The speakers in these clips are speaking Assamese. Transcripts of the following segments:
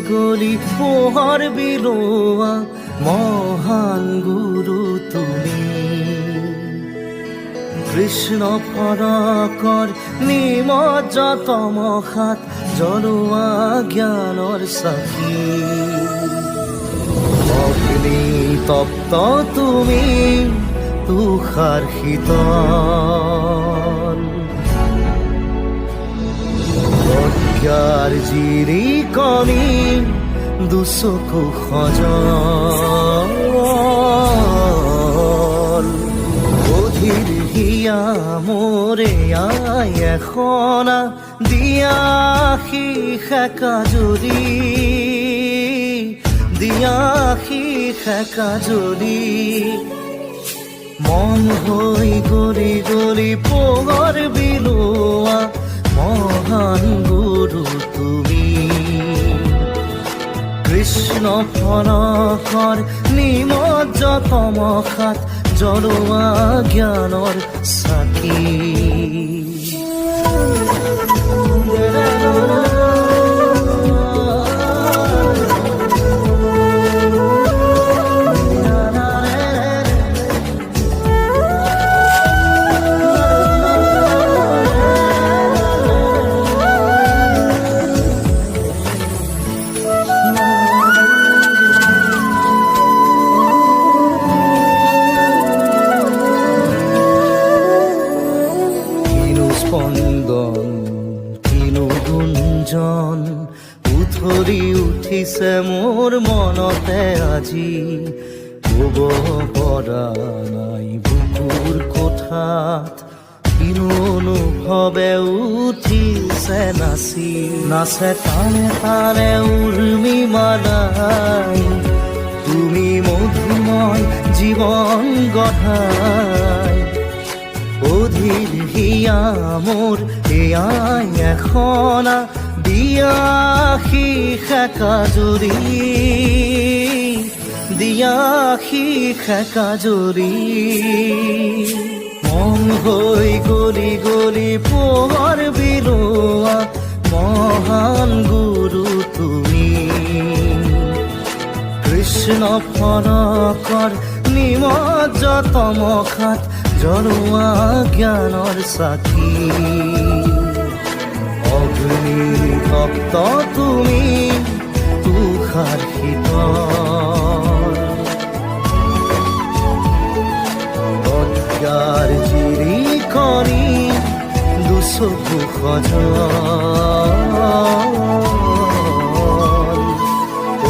গলি পোহৰ বিলোৱা মহান গুৰু তুমি। কৃষ্ণ ফৰকৰ নিমজ্জ তমসাত জ্বলোৱা জ্ঞানৰ চাকি। অগ্নি তপ্ত তুমি তুষাৰ শীতল, প্ৰজ্ঞাৰ জিৰিকণি দুচকু সজল। অধীৰ হিয়া মোৰে আই এখনা দিয়াশী সেকা জুৰি, দিয়াশী সেকা জুৰি। মন হৈ গলি গলি পোহৰ বিলোৱা মহান গুৰু তুমি। কৃষ্ণ ফৰকৰ নিমজ্জ তমসাত জ্বলোৱা জ্ঞানৰ চাকি। স্পন্দন কিনো গুঞ্জন উথলি উঠিছে মোৰ মনতে আজি। ক'ব পৰা নাই বুকুৰ কোঠাত কিনো অনুভৱে উঠিছে নাচি। নাচে তানে তানে উৰ্মি মালাই তুমি মধুময় জীৱন গঢ়াই। অধীৰ হিয়া মোৰ এয়াই এখনা দিয়াশী সেকা জুৰি, দিয়াশী সেকা জুৰি। মন হৈ গলি গলি পোহৰ বিলোৱা মহান গুৰু তুমি। কৃষ্ণ ফৰকৰ নিমজ্জ তমসাত জ্বলোৱা জ্ঞানৰ চাকি। অগ্নি তপ্ত তুমি তুষাৰ শীতল, প্ৰজ্ঞাৰ জিৰিকণি দুচকু সজল।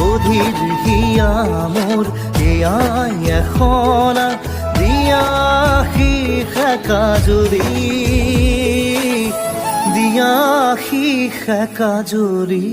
অধীৰ হিয়া মোৰ এয়াই এখনা দিয়াশী সেকা জুৰি, দিয়াশী সেকা জুৰি।